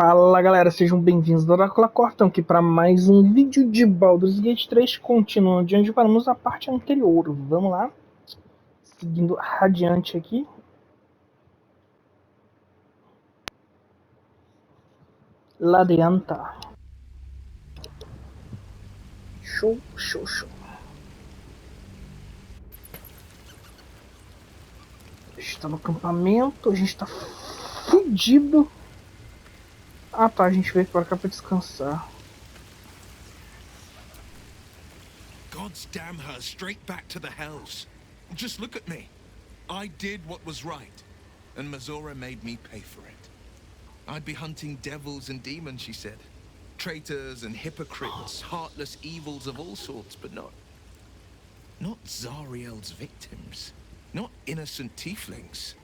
Fala galera, sejam bem-vindos ao Oráculo Cortam aqui para mais um vídeo de Baldur's Gate 3, continuando de onde paramos a parte anterior. Vamos lá, seguindo radiante aqui. La adianta. Show. Está no acampamento, a gente tá fudido. Ah tá, a gente veio para cá para descansar. God's damn her straight back to the hells. Just look at me. I did what was right, and Mazora made me pay for it. I'd be hunting devils and demons, she said. Traitors and hypocrites, heartless evils of all sorts, but not Zariel's victims. Not innocent tieflings.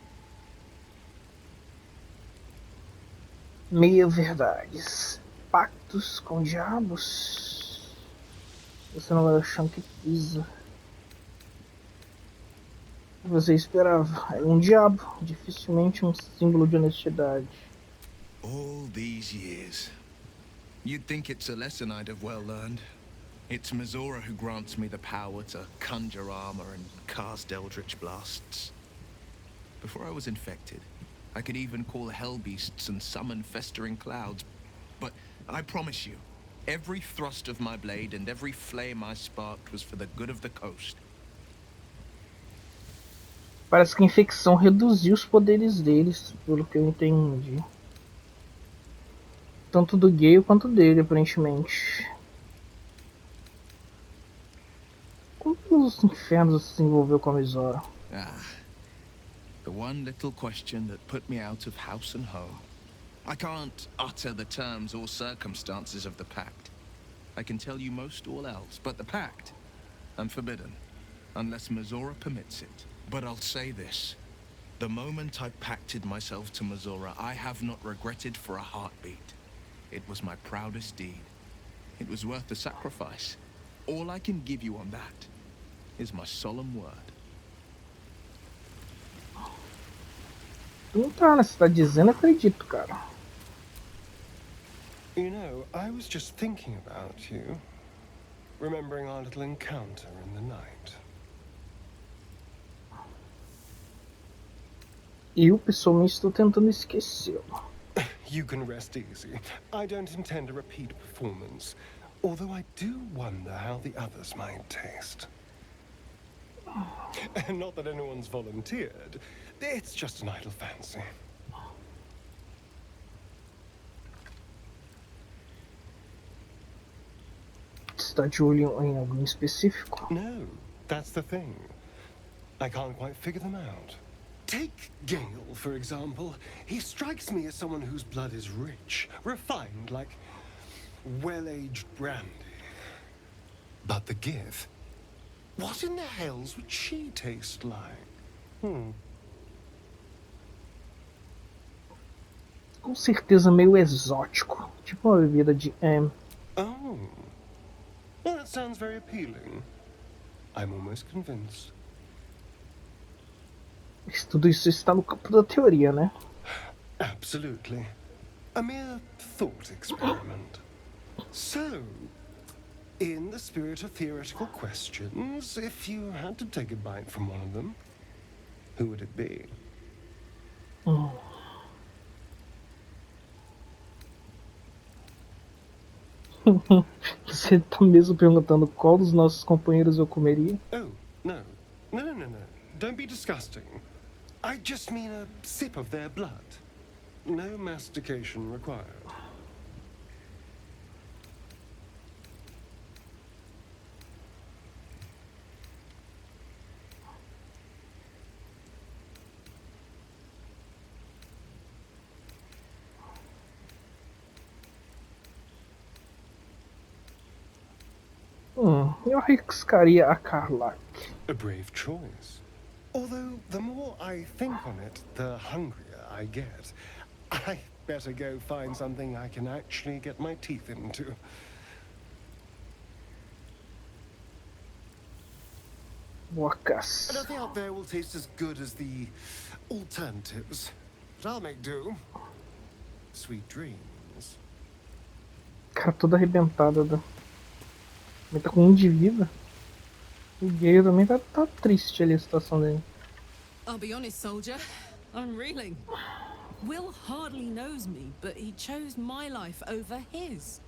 Meia-verdades. Pactos com diabos. Você não vai achar que pisa. Você esperava. É um diabo, dificilmente um símbolo de honestidade. All these years. You'd think it's a lesson I'd have well learned. It's Mazora who grants me the power to conjure armor and cast eldritch blasts. Before I was infected, I could even call hell beasts and summon festering clouds. But I promise you, every thrust of my blade and every flame I sparked was for the good of the coast. Parece que a infecção reduziu os poderes deles, pelo que eu entendi. Tanto do Gale quanto dele, aparentemente. Como os infernos se envolveu com a Misora? The one little question that put me out of house and home. I can't utter the terms or circumstances of the pact. I can tell you most all else, but the pact, I'm forbidden, unless Mazora permits it. But I'll say this. The moment I pacted myself to Mazora, I have not regretted for a heartbeat. It was my proudest deed. It was worth the sacrifice. All I can give you on that is my solemn word. Não tá, né? Você tá dizendo, acredito, cara. You know, I was just thinking about you. Remembering our little encounter in the night. Eu, pessoalmente, estou tentando esquecê-lo. You can rest easy. I don't intend a repeat performance. Although I do wonder how the others might taste. Not that anyone's volunteered. It's just an idle fancy. Está de olho em algum específico? No, that's the thing. I can't quite figure them out. Take Gale, for example. He strikes me as someone whose blood is rich, refined, like well-aged brandy. But the Gith? What in the hells would she taste like? Com certeza meio exótico. Tipo uma bebida de... Oh. Well, that sounds very appealing. I'm almost convinced. Tudo isso está no campo da teoria, né? Absolutely. A mere thought experiment. So, in the spirit of theoretical questions, if you had to take a bite from one of them, who would it be? Você tá mesmo perguntando qual dos nossos companheiros eu comeria? Oh, no. No. Don't be disgusting. I just mean a sip of their blood. No mastication required. Eu arriscaria a Karlach. A brave choice. Although, the more I think on it, the hungrier I get. I better go find something I can actually get my teeth into. Boa caça. I don't think out there will taste as good as the alternatives. But I'll make do. Sweet dreams. Cara, toda arrebentada. Ele tá com um de vida. O Gale também tá triste ali a situação dele. I'll be honest, soldier. I'm reeling. Will hardly knows me, but he chose my life over his.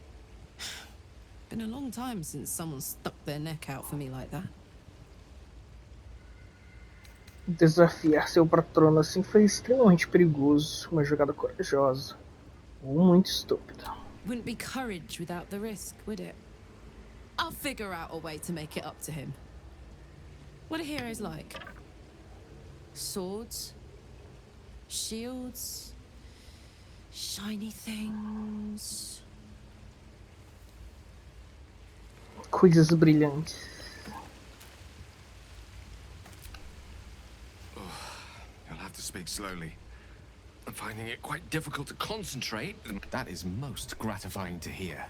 Been a long time since someone stuck their neck out for me like that. Desafiar seu patrono assim foi extremamente perigoso. Uma jogada corajosa. Ou muito estúpida. Wouldn't be courage without the risk, would it? I'll figure out a way to make it up to him. What are heroes like? Swords? Shields? Shiny things? Coisas brilhantes. You'll have to speak slowly. I'm finding it quite difficult to concentrate. That is most gratifying to hear.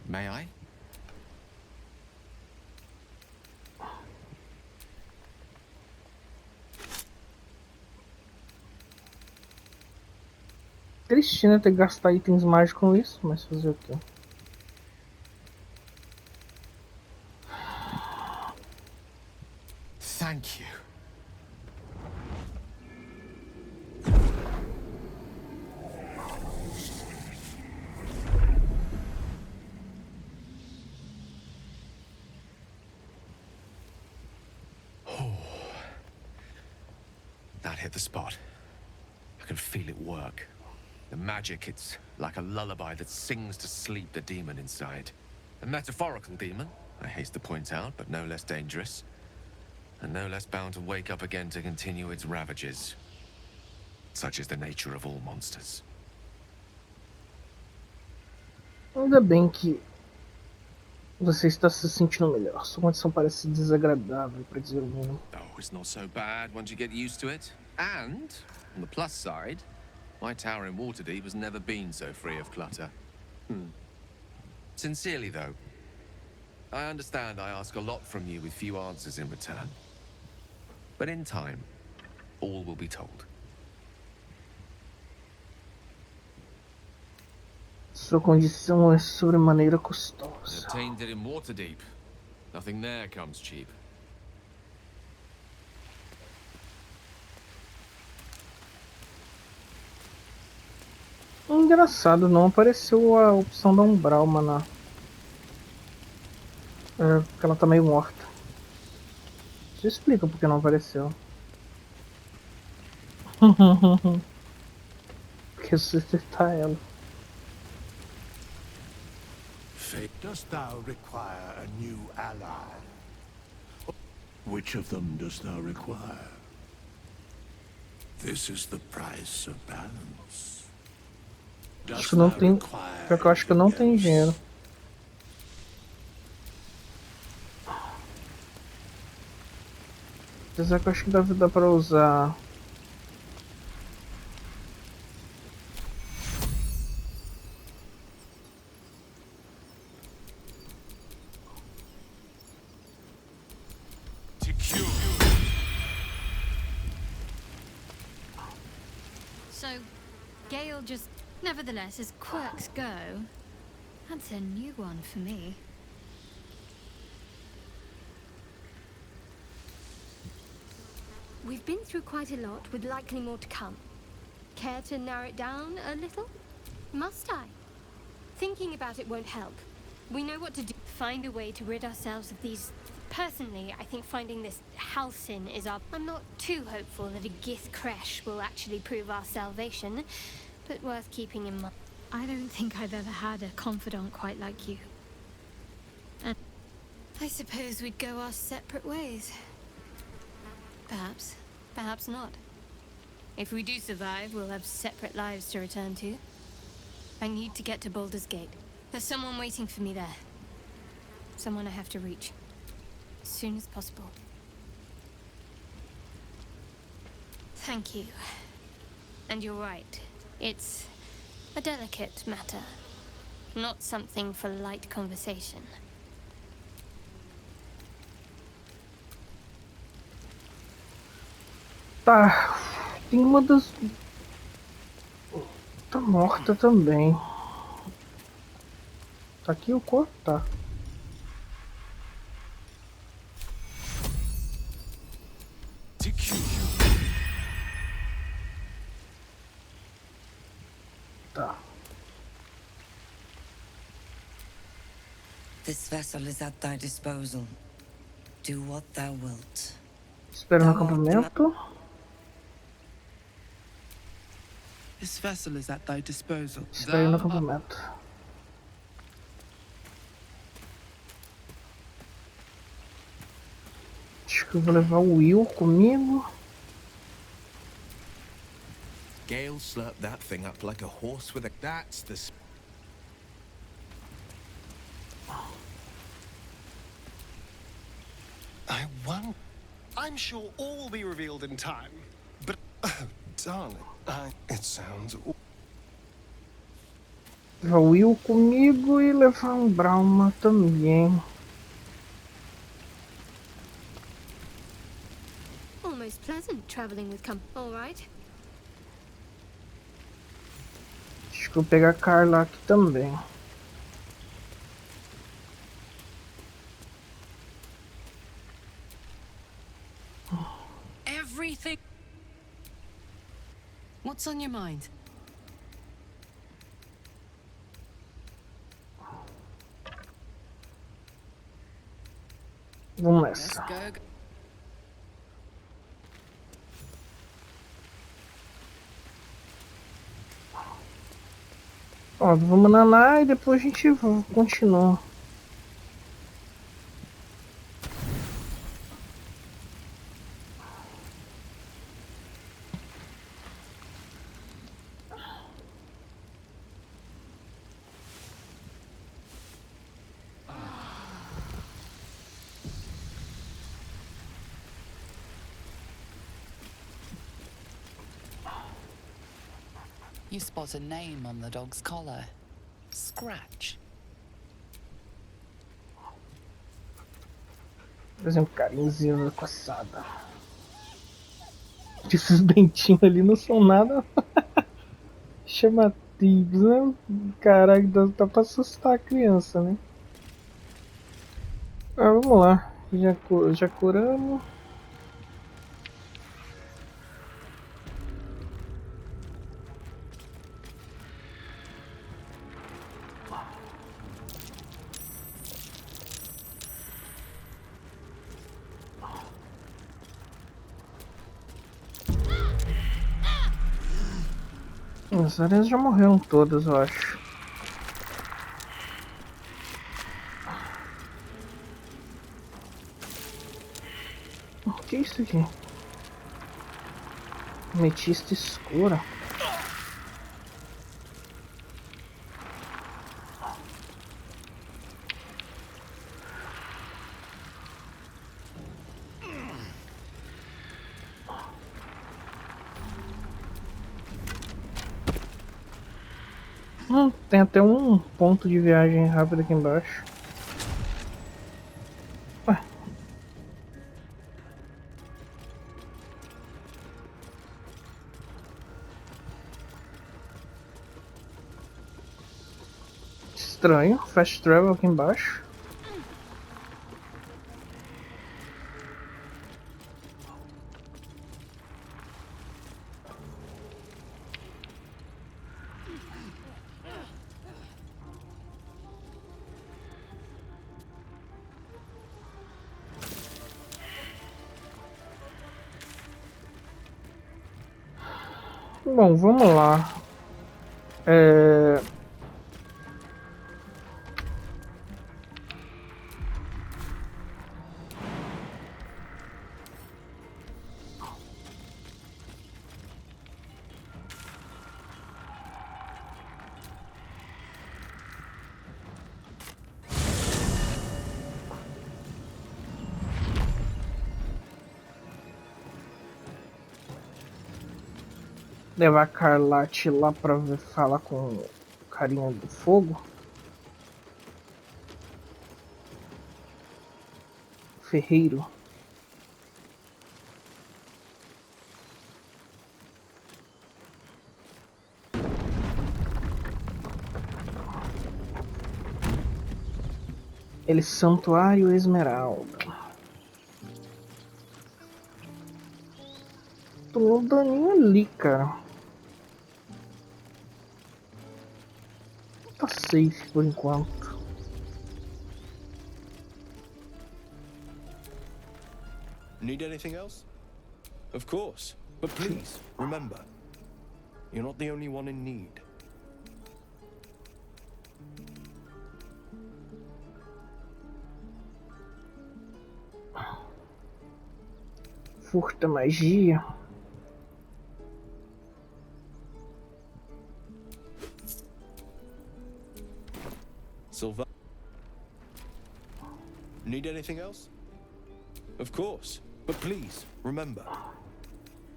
May I? Cristina ter que gastar itens mágicos com isso, mas fazer o quê? Thank you. That hit the spot. I can feel it work. The magic, it's like a lullaby that sings to sleep the demon inside. A metaphorical demon, I haste to point out, but no less dangerous. And no less bound to wake up again to continue its ravages. Such is the nature of all monsters. Ainda bem que você está se sentindo melhor. Sua condição parece desagradável, para dizer o mínimo. Oh, it's not so bad once you get used to it. And, on the plus side, my tower in Waterdeep has never been so free of clutter. Sincerely, though, I understand I ask a lot from you with few answers in return. But in time, all will be told. Sua condição é sobremaneira custosa. Obtained it in Waterdeep. Nothing there comes cheap. Engraçado, não apareceu a opção da Umbral, maná. É, porque ela tá meio morta. Isso explica porque não apareceu. Porque ressuscitar ela. Dost thou require a new ally? Which of them dost thou require? This is the price of balance. Acho que não tem. Pior que eu acho que não tem dinheiro. Apesar que eu acho que dá pra usar. So, Gale just... Nevertheless, as quirks go, that's a new one for me. We've been through quite a lot, with likely more to come. Care to narrow it down a little? Must I? Thinking about it won't help. We know what to do. Find a way to rid ourselves of these... Personally, I think finding this Halcyon is our... I'm not too hopeful that a Gith Kresh will actually prove our salvation, but worth keeping in mind. I don't think I've ever had a confidant quite like you. And I suppose we'd go our separate ways. Perhaps. Perhaps not. If we do survive, we'll have separate lives to return to. I need to get to Baldur's Gate. There's someone waiting for me there. Someone I have to reach. As soon as possible. Thank you. And you're right. It's a delicate matter. Not something for light conversation. Tá. Tem uma das. Tá morta também. Tá aqui o corpo? Tá. Tá. This vessel is at thy disposal. Do what thou wilt. Espera no acampamento. This vessel is at thy disposal. Espera no acampamento. Acho que eu vou levar o Will comigo. Gale slurped that thing up like a horse with a... That's the... I won. I'm sure all will be revealed in time. But, oh, darling, it sounds... Levar o Will comigo e levar um Brauma também. Almost pleasant traveling with all right. Acho que eu vou pegar a Carla aqui também. Everything. What's on your mind? Vamos Let's nessa. go. Ó, vamos nanar e depois a gente continua. You spot a name on the dog's collar. Scratch. Por exemplo, carinhozinho da coçada. Esses dentinhos ali não são nada chamativos, né? Caraca, dá pra assustar a criança, né? Ah, vamos lá. Já curamos. As aranhas já morreram todas, eu acho. O que é isso aqui? Ametista escura. Tem até um ponto de viagem rápida aqui embaixo. Ué. Estranho, fast travel aqui embaixo. Bom, vamos lá. Levar a Carlate lá pra falar com o carinha do fogo. Ferreiro. Ele Santuário Esmeralda. Tomou um daninho ali, cara. Tá safe por enquanto. Need anything else? Of course. But please, remember, you're not the only one in need. Furta magia. Silva. Need anything else? Of course. But please, remember,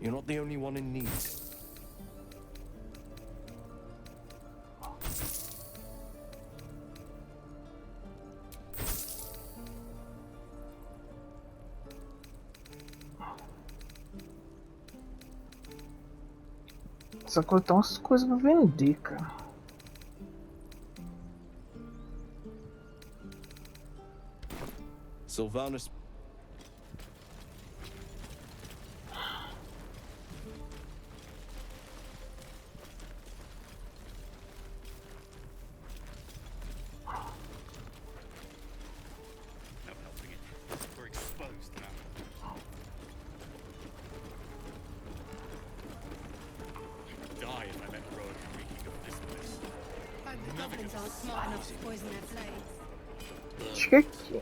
you're not the only one in need. Só cortar umas coisas pra vender, cara. Sylvanus. We're exposed now. Die if I met Rowan reeking of this place. The goblins aren't smart enough to poison their blades. Acho que é aqui.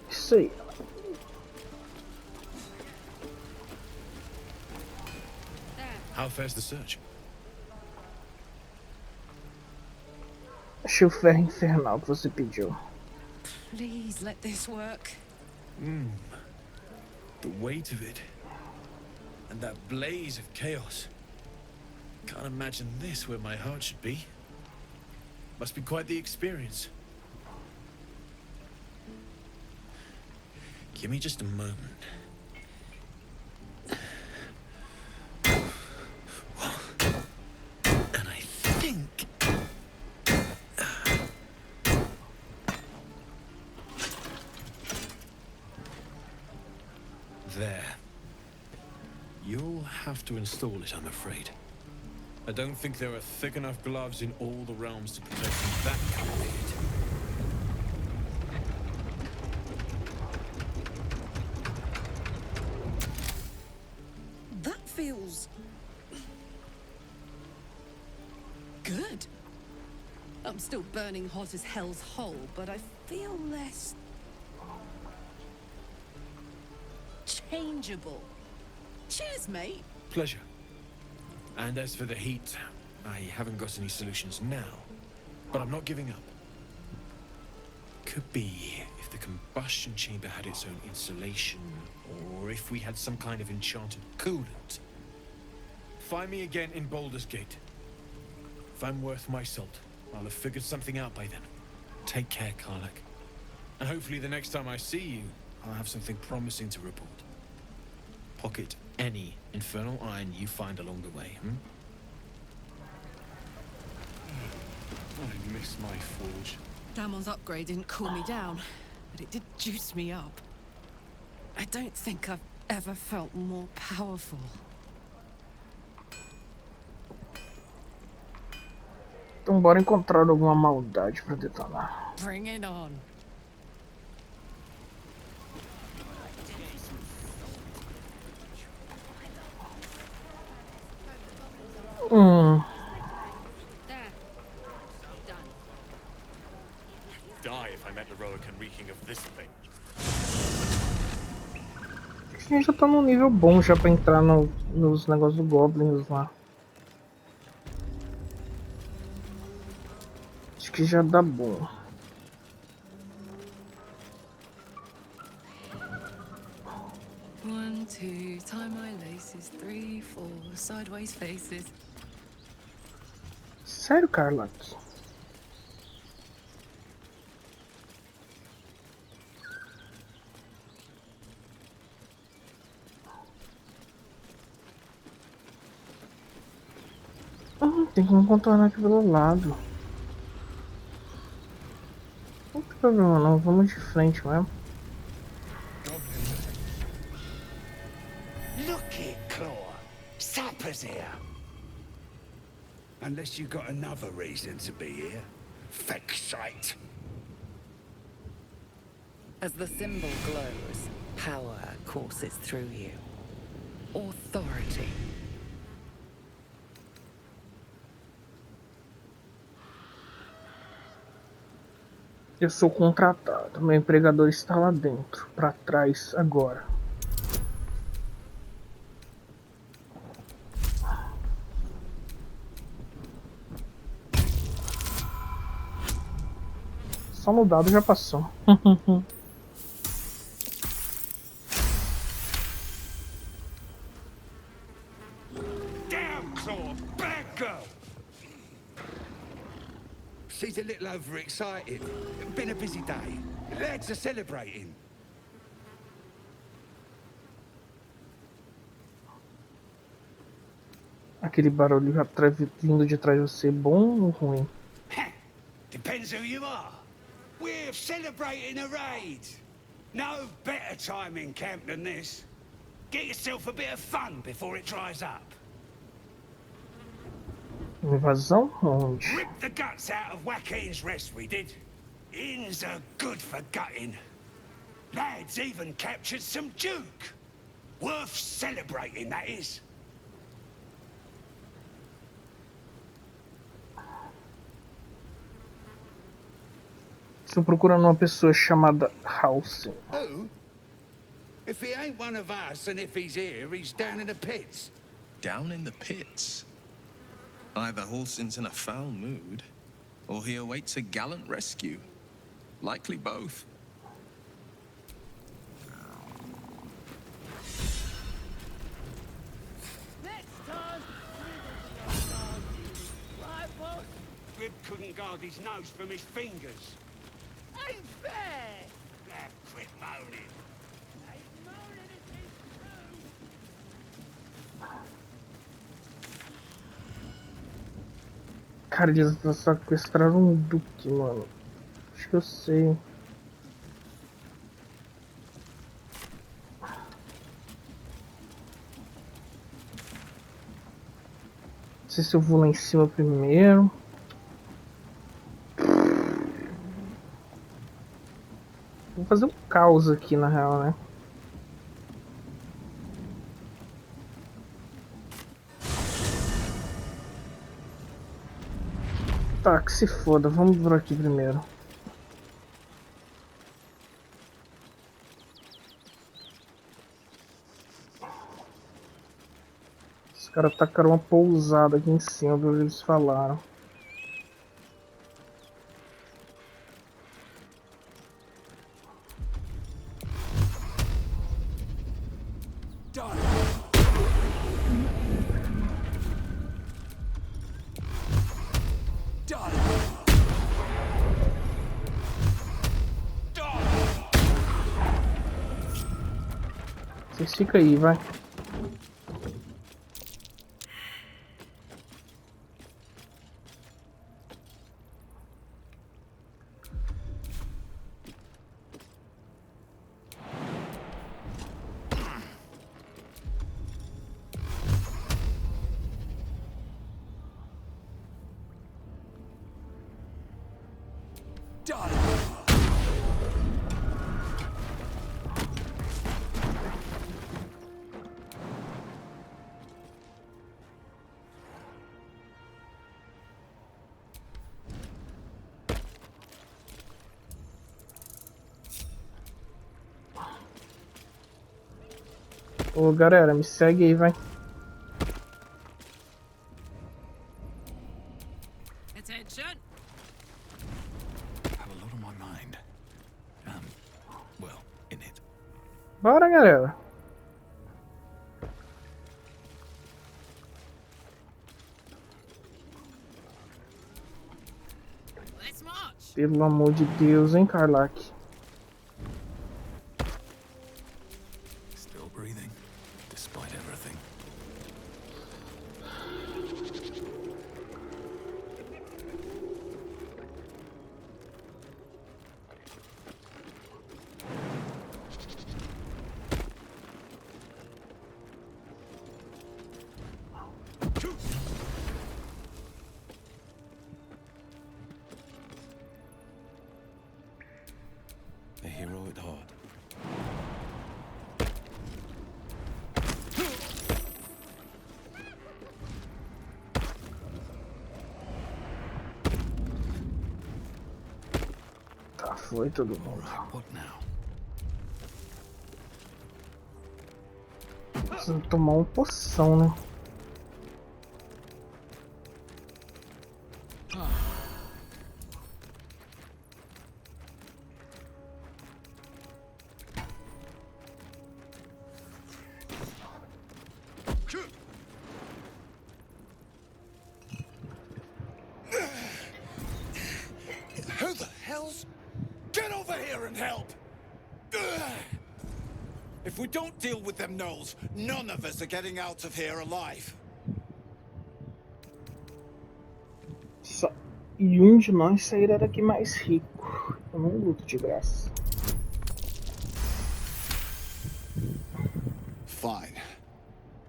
Isso aí. How fares the search? Achei o ferro infernal que você pediu. Please let this work. The weight of it. And that blaze of chaos. Can't imagine this where my heart should be. Must be quite the experience. Give me just a moment. And I think... There. You'll have to install it, I'm afraid. I don't think there are thick enough gloves in all the realms to protect from that kind of hit. That feels good. I'm still burning hot as hell's hole, but I feel less changeable. Cheers, mate. Pleasure. And as for the heat, I haven't got any solutions now, but I'm not giving up. Could be if the combustion chamber had its own insulation, or if we had some kind of enchanted coolant. Find me again in Baldur's Gate. If I'm worth my salt, I'll have figured something out by then. Take care, Karlach. And hopefully the next time I see you, I'll have something promising to report. Pocket any infernal iron you find along the way, I miss my forge. Damon's upgrade didn't cool me down, but it did juice me up. I don't think I've ever felt more powerful. Então bora encontrar alguma maldade pra detonar. Bring it on. Die if I met heroic and reeking of this thing. A gente já tá num nível bom já pra entrar nos negócios do Goblins lá. Acho que já dá bom. One, two, tie my laces. 3, 4, sideways faces. Sério, Karlach? Tem como contornar aqui pelo lado. problema não, vamos de frente mesmo. Look it, Claw. Sapper's here. Unless you got another reason to be here. Fixate. As the symbol glows, power courses through you. Authority. Eu sou contratado. Meu empregador está lá dentro. Pra trás agora. Só no dado já passou. Down, Claw. Bad girl. She's a little overexcited. Been a busy day. Lads are celebrating. Aquele barulho atrás, vindo de trás de você, bom ou ruim? Depends who you are. We're celebrating a raid. No better time in camp than this. Get yourself a bit of fun before it dries up. Invasão? Onde? Rip the guts out of Joaquin's rest, we did. Inns are good for gutting. Lads even captured some Duke. Worth celebrating, that is. Estou procurando uma pessoa chamada House. Who? If he ain't one of us, and if he's here, he's down in the pits. Down in the pits? Either Halsin's in a foul mood, or he awaits a gallant rescue. Likely both. Rib couldn't guard his nose from his fingers. Ain't fair! Quit moaning. Cara, eles sequestraram um duque, mano. Acho que eu sei. Não sei se eu vou lá em cima primeiro. Vou fazer um caos aqui, na real, né? Tá, que se foda. Vamos por aqui primeiro. Os caras tacaram uma pousada aqui em cima, pelo que eles falaram. Vocês ficam aí, vai. Ô galera, me segue aí, vai. Attention. Have a lot on my mind. Well, in it. Bora, galera. Let's march. Pelo amor de Deus, hein, Karlak. Still breathing, despite everything. foi todo mundo. Preciso tomar uma poção, né? Who the hell's... Get over here and help! If we don't deal with them gnolls, none of us are getting out of here alive. E um de nós sairá daqui mais rico. Eu não luto de graça. Fine.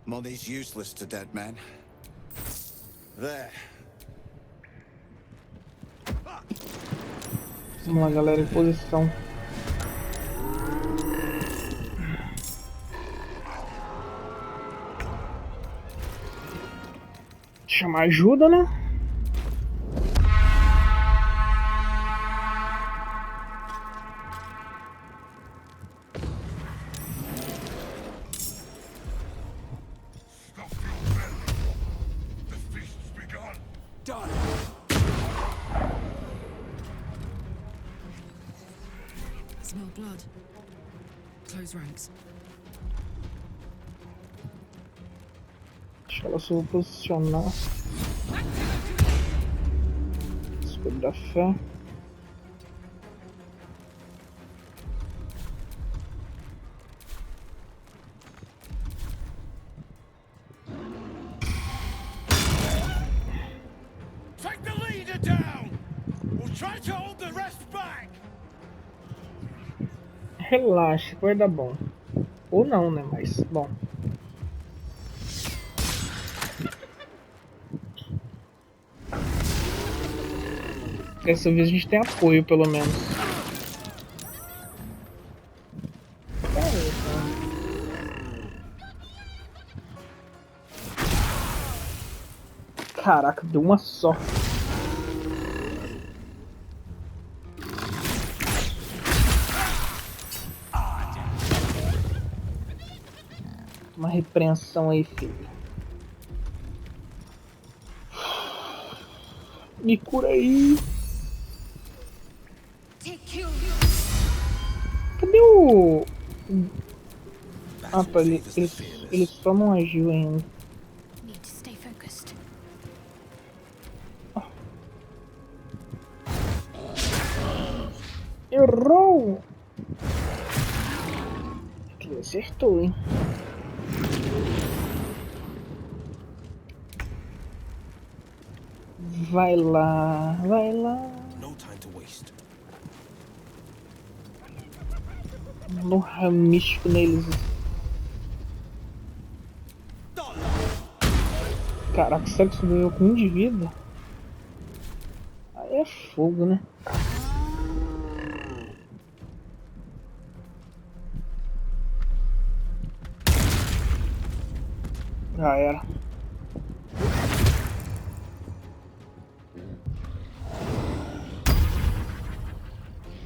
Money's useless to dead men. There. Vamos lá, galera, em posição. Chamar ajuda, né? Smell blood. Close ranks. Deixa ela se posicionar. Escudo da fé. Take the leader down! We'll try to hold the rest back! Relaxa, vai dar bom. Ou não, né? Mas, bom. Dessa vez a gente tem apoio, pelo menos. Caraca, deu uma só. Uma repreensão aí, filho. Me cura aí. Cadê o... Ah, tá, ele só não agiu ainda. Errou! Aqui acertou, hein? Vai lá, vai lá. No ramisco neles. Caraca, será que isso ganhou com 1 de vida? Aí é fogo, né? Já era.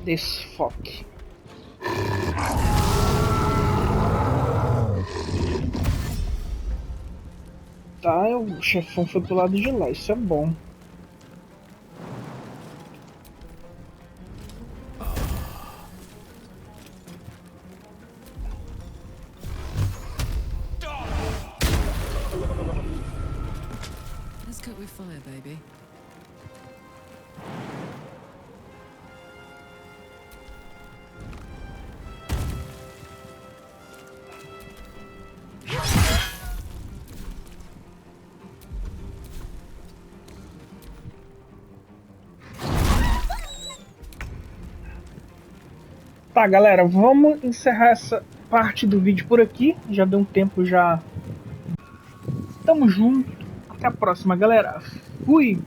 Desfoque. Tá, o chefão foi pro lado de lá, isso é bom. Let's cook with fire, baby. Tá, galera, vamos encerrar essa parte do vídeo por aqui. Já deu um tempo já. Tamo junto. Até a próxima, galera. Fui!